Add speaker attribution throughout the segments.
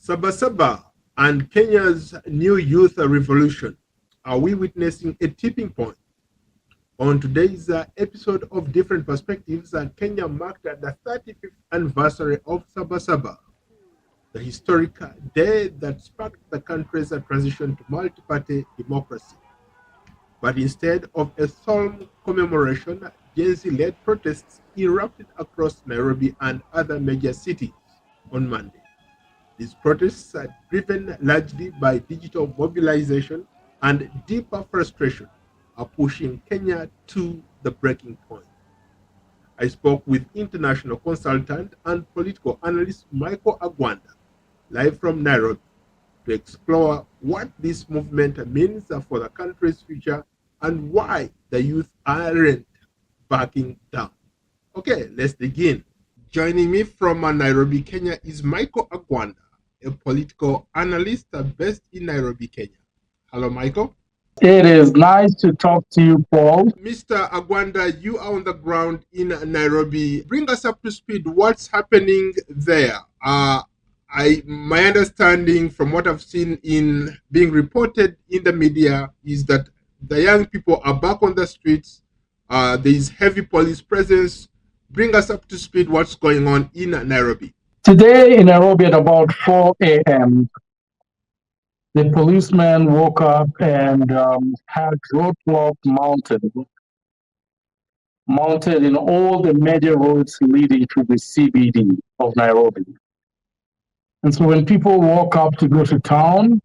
Speaker 1: Sabasaba and Kenya's new youth revolution. Are we witnessing a tipping point? On today's episode of Different Perspectives, Kenya marked the 35th anniversary of Sabasaba, the historic day that sparked the country's transition to multi-party democracy. But instead of a solemn commemoration, Gen Z-led protests erupted across Nairobi and other major cities on Monday. These protests are driven largely by digital mobilization and deeper frustration are pushing Kenya to the breaking point. I spoke with international consultant and political analyst Michael Agwanda, live from Nairobi, to explore what this movement means for the country's future and why the youth aren't backing down. Okay, let's begin. Joining me from Nairobi, Kenya is Michael Agwanda, a political analyst based in Nairobi, Kenya. Hello, Michael.
Speaker 2: It is nice to talk to you, Paul.
Speaker 1: Mr. Agwanda, you are on the ground in Nairobi. Bring us up to speed. What's happening there? My understanding from what I've seen in being reported in the media is that the young people are back on the streets. There is heavy police presence. Bring us up to speed. What's going on in Nairobi?
Speaker 2: Today in Nairobi at about 4 a.m., the policeman woke up and had roadblock mounted in all the major roads leading to the CBD of Nairobi. And so when people woke up to go to town,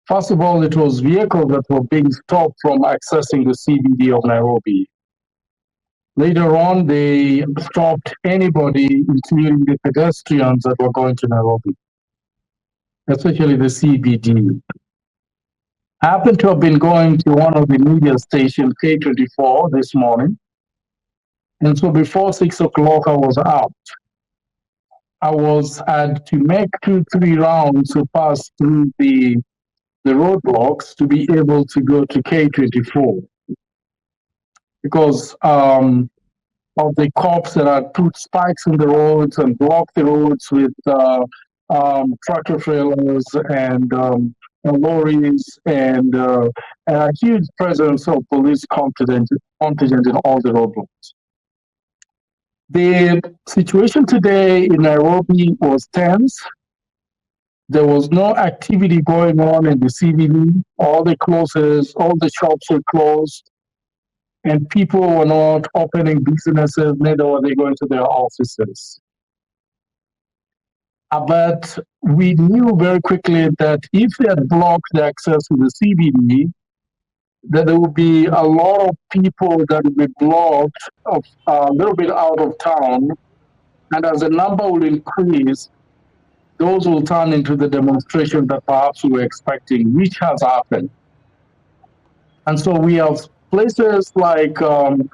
Speaker 2: first of all, it was vehicles that were being stopped from accessing the CBD of Nairobi. Later on, they stopped anybody, including the pedestrians that were going to Nairobi, especially the CBD. I happened to have been going to one of the media stations, K24, this morning. And so before 6 o'clock, I was out. I had to make 2-3 rounds to pass through the roadblocks to be able to go to K24. Because of the cops that had put spikes in the roads and blocked the roads with tractor trailers and lorries and a huge presence of police contingent in all the roadblocks. The situation today in Nairobi was tense. There was no activity going on in the CBD. All the shops were closed. And people were not opening businesses, neither were they going to their offices. But we knew very quickly that if they had blocked the access to the CBD, that there would be a lot of people that would be blocked a little bit out of town. And as the number will increase, those will turn into the demonstration that perhaps we were expecting, which has happened. And so we have places like the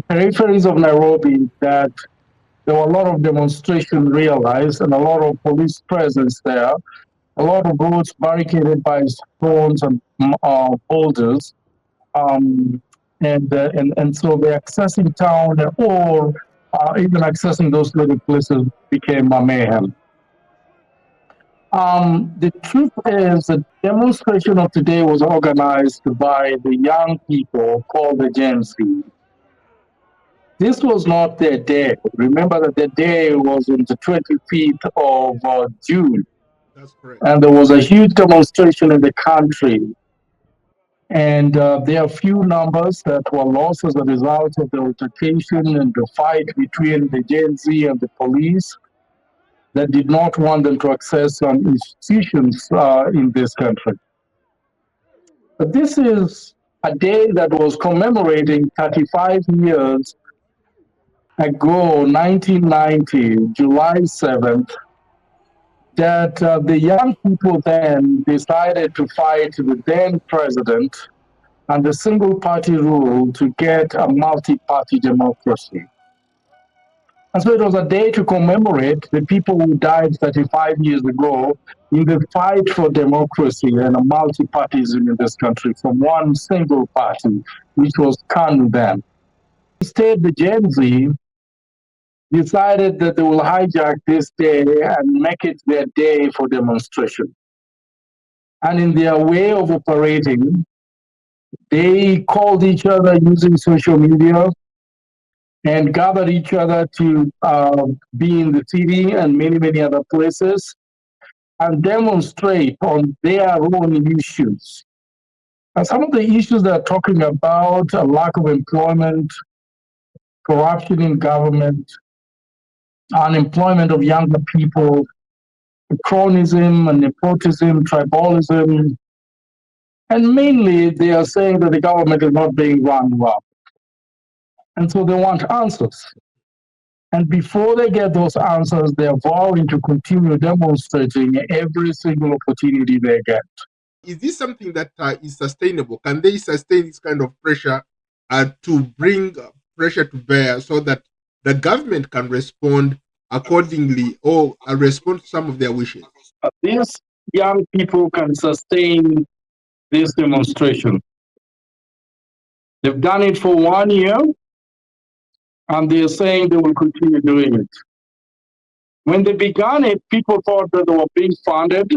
Speaker 2: peripheries of Nairobi that there were a lot of demonstration realized and a lot of police presence there, a lot of roads barricaded by stones and boulders, and so the accessing town or even accessing those little places became a mayhem. The truth is the demonstration of today was organized by the young people called the Gen Z. This was not their day. Remember that their day was on the 25th of June.
Speaker 1: That's correct.
Speaker 2: And there was a huge demonstration in the country. And there are few numbers that were lost as a result of the altercation and the fight between the Gen Z and the police that did not want them to access some institutions in this country. But this is a day that was commemorating 35 years ago, 1990, July 7th, that the young people then decided to fight the then president and the single party rule to get a multi-party democracy. And so it was a day to commemorate the people who died 35 years ago in the fight for democracy and a multi-partyism in this country from one single party, which was KANU then. Instead, the Gen Z decided that they will hijack this day and make it their day for demonstration. And in their way of operating, they called each other using social media and gathered each other to be in the city and many, many other places and demonstrate on their own issues. And some of the issues they're talking about are lack of employment, corruption in government, unemployment of younger people, cronyism and nepotism, tribalism, and mainly they are saying that the government is not being run well. And so they want answers. And before they get those answers, they're vowing to continue demonstrating every single opportunity they get.
Speaker 1: Is this something that is sustainable? Can they sustain this kind of pressure to bring pressure to bear so that the government can respond accordingly or respond to some of their wishes?
Speaker 2: These young people can sustain this demonstration. They've done it for 1 year, and they're saying they will continue doing it. When they began it, people thought that they were being funded,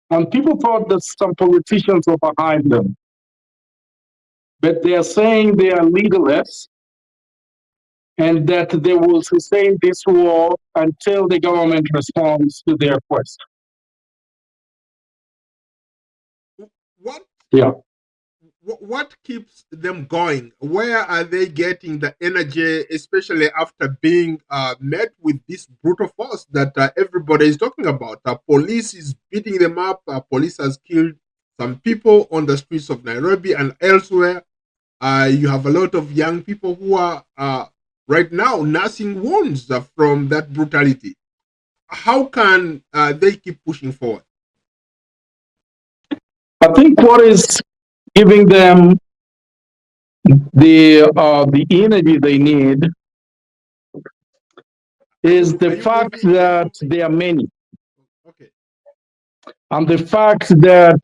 Speaker 2: and people thought that some politicians were behind them. But they are saying they are leaderless and that they will sustain this war until the government responds to their quest.
Speaker 1: What?
Speaker 2: Yeah.
Speaker 1: What keeps them going? Where are they getting the energy, especially after being met with this brutal force that everybody is talking about? Police is beating them up. Police has killed some people on the streets of Nairobi and elsewhere. You have a lot of young people who are right now nursing wounds from that brutality. How can they keep pushing forward?
Speaker 2: I think what is giving them the energy they need is the fact that they are many.
Speaker 1: Okay.
Speaker 2: And the fact that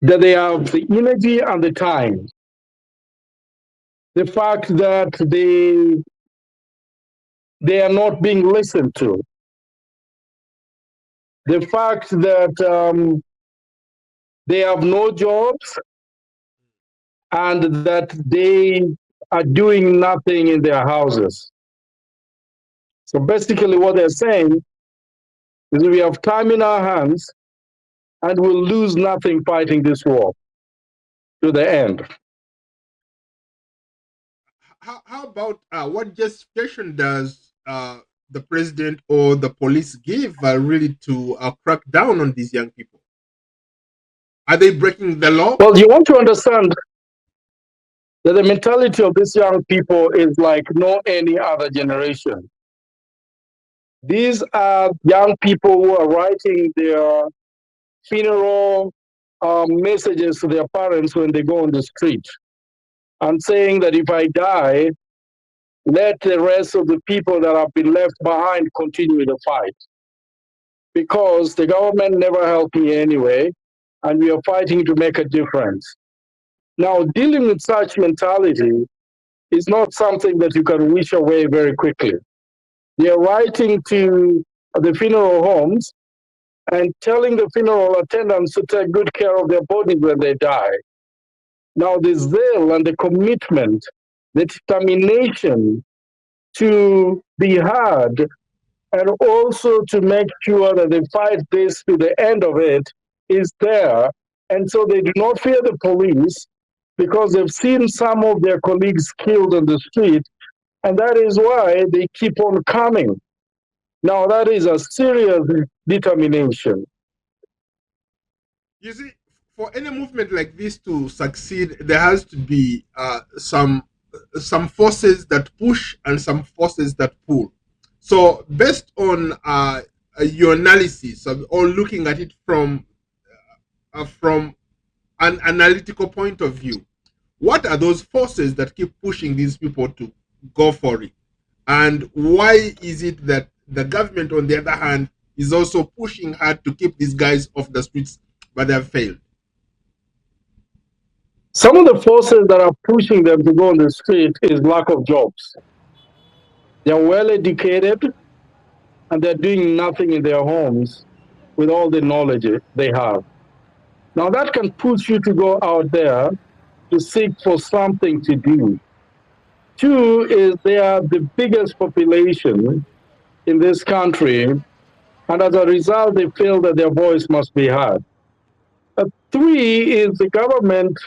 Speaker 2: they have the energy and the time. The fact that they are not being listened to. The fact that they have no jobs and that they are doing nothing in their houses. So basically what they're saying is we have time in our hands and we'll lose nothing fighting this war to the end.
Speaker 1: How about what justification does the president or the police give really to crack down on these young people? Are they breaking the law?
Speaker 2: Well, you want to understand that the mentality of these young people is like no any other generation. These are young people who are writing their funeral messages to their parents when they go on the street and saying that if I die, let the rest of the people that have been left behind continue the fight. Because the government never helped me anyway, and we are fighting to make a difference. Now, dealing with such mentality is not something that you can wish away very quickly. They are writing to the funeral homes and telling the funeral attendants to take good care of their bodies when they die. Now, the zeal and the commitment, the determination to be heard and also to make sure that they fight this to the end of it is there. And so they do not fear the police because they've seen some of their colleagues killed on the street. And that is why they keep on coming. Now, that is a serious determination.
Speaker 1: You see, for any movement like this to succeed, there has to be some forces that push and some forces that pull. So, based on your analysis or looking at it from an analytical point of view, what are those forces that keep pushing these people to go for it? And why is it that the government, on the other hand, is also pushing hard to keep these guys off the streets, but they have failed?
Speaker 2: Some of the forces that are pushing them to go on the street is lack of jobs. They're well educated and they're doing nothing in their homes with all the knowledge they have. Now, that can push you to go out there to seek for something to do. Two is they are the biggest population in this country, and as a result, they feel that their voice must be heard. Three is the government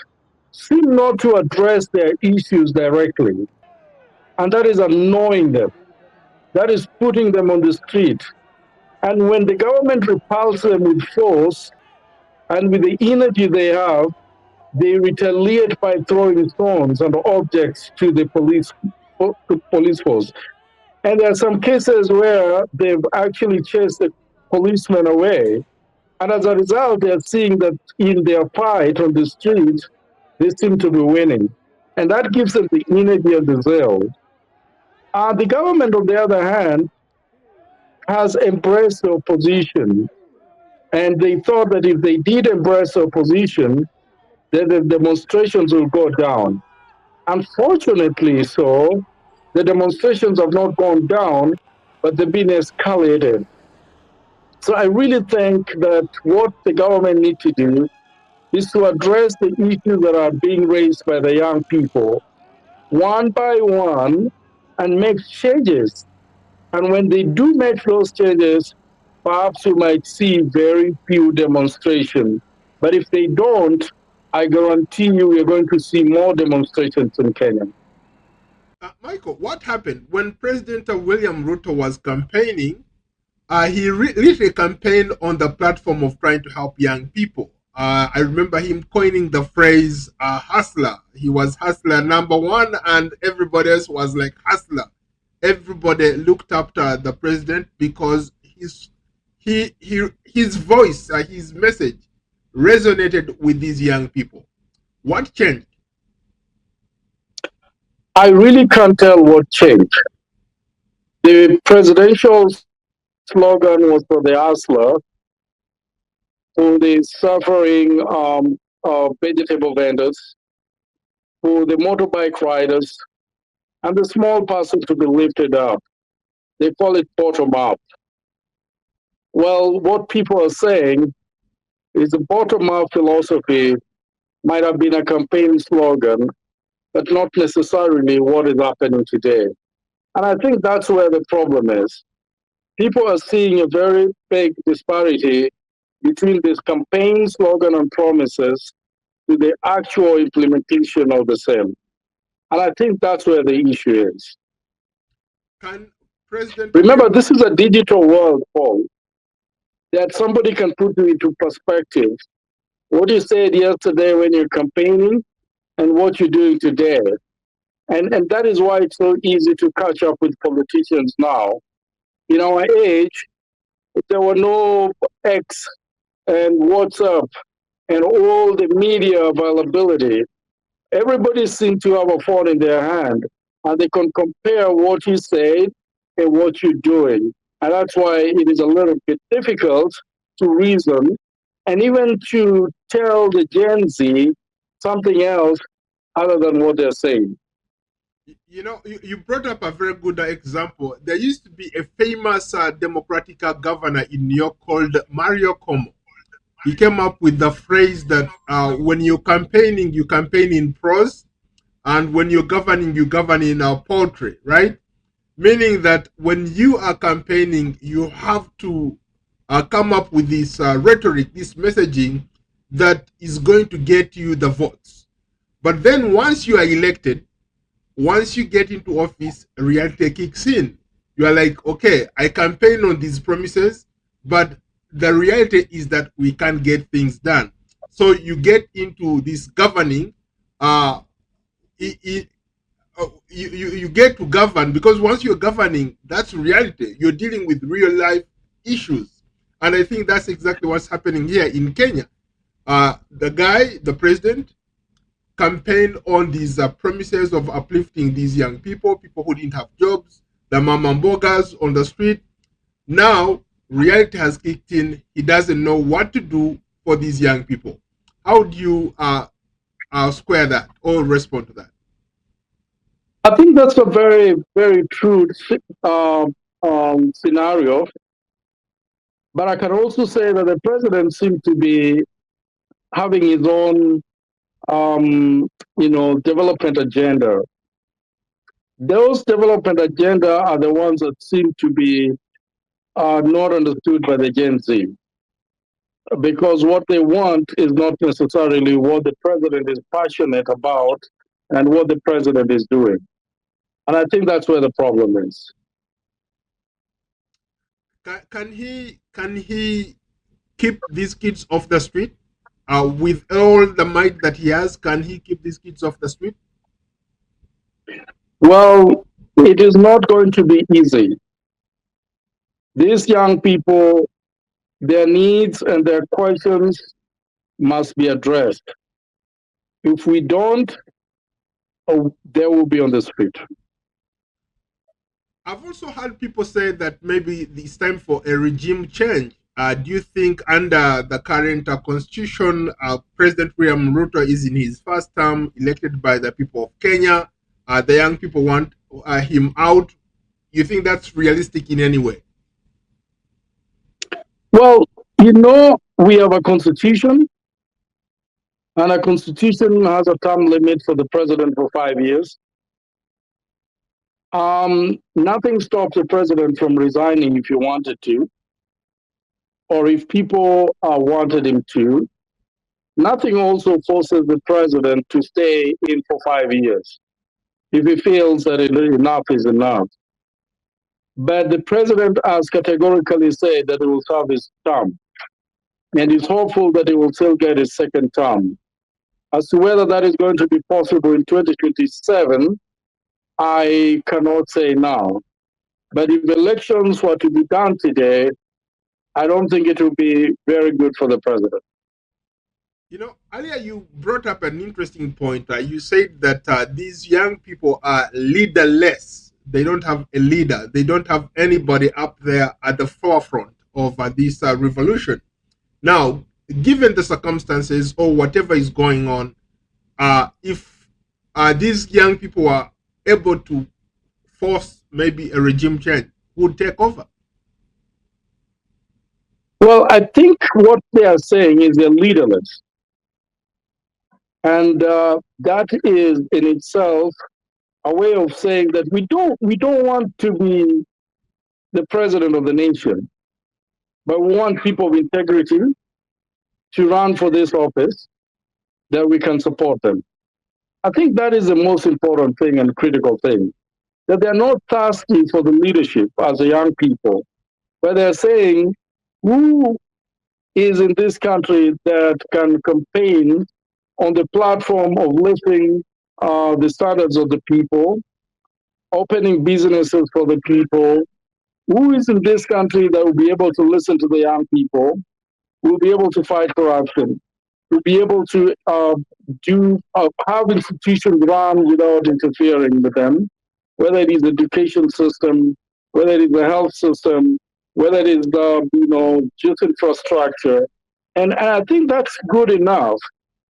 Speaker 2: seem not to address their issues directly, and that is annoying them. That is putting them on the street. And when the government repulses them with force and with the energy they have, they retaliate by throwing stones and objects to the police force. And there are some cases where they've actually chased the policemen away. And as a result, they're seeing that in their fight on the street, they seem to be winning. And that gives them the energy and the zeal. The government, on the other hand, has embraced the opposition. And they thought that if they did embrace the opposition, then the demonstrations will go down. Unfortunately, the demonstrations have not gone down, but they've been escalated. So I really think that what the government needs to do is to address the issues that are being raised by the young people one by one and make changes. And when they do make those changes, perhaps you might see very few demonstrations. But if they don't, I guarantee you we're going to see more demonstrations in Kenya.
Speaker 1: Michael, what happened when President William Ruto was campaigning? He really campaigned on the platform of trying to help young people. I remember him coining the phrase hustler. He was hustler number one, and everybody else was like hustler. Everybody looked up to the president because his voice, his message resonated with these young people. What changed?
Speaker 2: I really can't tell what changed. The presidential slogan was for the hustler, for the suffering vegetable vendors, for the motorbike riders, and the small person to be lifted up. They call it bottom up. Well, what people are saying is the bottom up philosophy might have been a campaign slogan, but not necessarily what is happening today. And I think that's where the problem is. People are seeing a very big disparity between this campaign slogan and promises to the actual implementation of the same. And I think that's where the issue is. Remember, this is a digital world, Paul, that somebody can put you into perspective. What you said yesterday when you're campaigning and what you're doing today. And that is why it's so easy to catch up with politicians now. In our age, there were no X and WhatsApp and all the media availability. Everybody seems to have a phone in their hand and they can compare what you said and what you're doing. And that's why it is a little bit difficult to reason and even to tell the Gen Z something else other than what they're saying.
Speaker 1: You know, you brought up a very good example. There used to be a famous Democratic governor in New York called Mario Cuomo. He came up with the phrase that when you campaign in prose, and when you're governing, you govern in poetry, right? Meaning that when you are campaigning, you have to come up with this rhetoric, this messaging that is going to get you the votes. But then once you are elected, once you get into office, reality kicks in. You are like, okay, I campaign on these promises, but the reality is that we can't get things done. So you get into this governing. You get to govern because once you're governing, that's reality. You're dealing with real life issues, and I think that's exactly what's happening here in Kenya. The president, campaign on these promises of uplifting these young people who didn't have jobs, the mamambogas on the street. Now, reality has kicked in. He doesn't know what to do for these young people. How do you square that or respond to that?
Speaker 2: I think that's a very, very true scenario. But I can also say that the president seems to be having his own, development agenda. Those development agenda are the ones that seem to be not understood by the Gen Z, because what they want is not necessarily what the president is passionate about and what the president is doing. And I think that's where the problem is.
Speaker 1: Can he keep these kids off the street? With all the might that he has, can he keep these kids off the street?
Speaker 2: Well, it is not going to be easy. These young people, their needs and their questions must be addressed. If we don't, they will be on the street.
Speaker 1: I've also heard people say that maybe it's time for a regime change. Do you think under the current constitution, President William Ruto is in his first term, elected by the people of Kenya? The young people want him out. You think that's realistic in any way?
Speaker 2: Well, we have a constitution, and a constitution has a term limit for the president for 5 years. Nothing stops the president from resigning if he wanted to, or if people wanted him to. Nothing also forces the president to stay in for 5 years if he feels that enough is enough. But the president has categorically said that he will serve his term, and is hopeful that he will still get his second term. As to whether that is going to be possible in 2027, I cannot say now. But if elections were to be done today, I don't think it will be very good for the president.
Speaker 1: Earlier you brought up an interesting point. You said that these young people are leaderless. They don't have a leader. They don't have anybody up there at the forefront of this revolution. Now, given the circumstances or whatever is going on, if these young people are able to force maybe a regime change, who would take over?
Speaker 2: Well, I think what they are saying is they're leaderless. And that is in itself a way of saying that we don't want to be the president of the nation, but we want people of integrity to run for this office, that we can support them. I think that is the most important thing and critical thing, that they're not thirsty for the leadership as a young people, but they're saying, who is in this country that can campaign on the platform of lifting the standards of the people, opening businesses for the people? Who is in this country that will be able to listen to the young people, will be able to fight corruption, will be able to have institutions run without interfering with them, whether it is the education system, whether it is the health system, whether it is the just infrastructure. And I think that's good enough,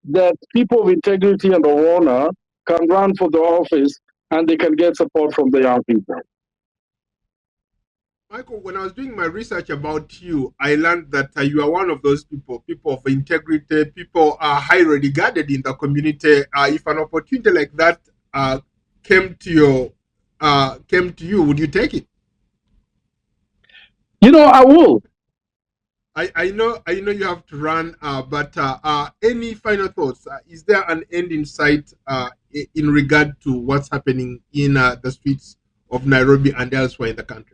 Speaker 2: that people of integrity and of honor can run for the office and they can get support from the young people.
Speaker 1: Michael, when I was doing my research about you, I learned that you are one of those people of integrity. People are highly regarded in the community. If an opportunity like that came to you, would you take it?
Speaker 2: I will.
Speaker 1: I know you have to run, but any final thoughts? Is there an end in sight in regard to what's happening in the streets of Nairobi and elsewhere in the country?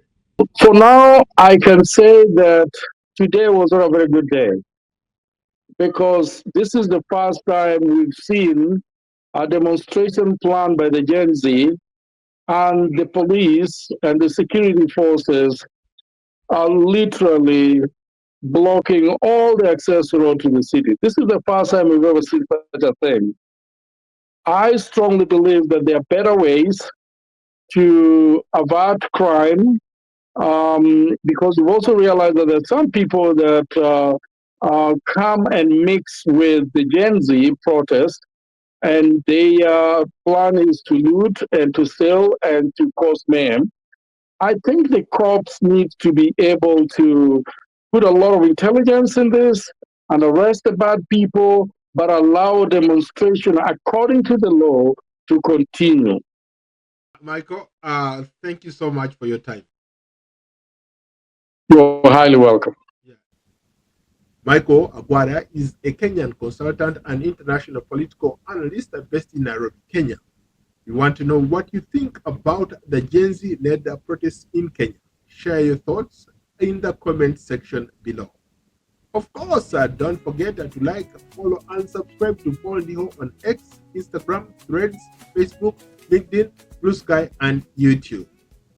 Speaker 2: For now, I can say that today was not a very good day, because this is the first time we've seen a demonstration planned by the Gen Z, and the police and the security forces are literally blocking all the access road to the city. This is the first time we've ever seen such a thing. I strongly believe that there are better ways to avert crime, because we've also realized that there are some people that come and mix with the Gen Z protest, and their plan is to loot and to steal and to cause mayhem. I think the cops need to be able to put a lot of intelligence in this and arrest the bad people, but allow demonstration according to the law to continue.
Speaker 1: Michael, thank you so much for your time.
Speaker 2: You're highly welcome.
Speaker 1: Yeah. Michael Agwara is a Kenyan consultant and international political analyst based in Nairobi, Kenya. We want to know what you think about the Gen Z-led protests in Kenya. Share your thoughts in the comment section below. Of course, don't forget to like, follow, and subscribe to Paul Ndiho on X, Instagram, Threads, Facebook, LinkedIn, Blue Sky, and YouTube.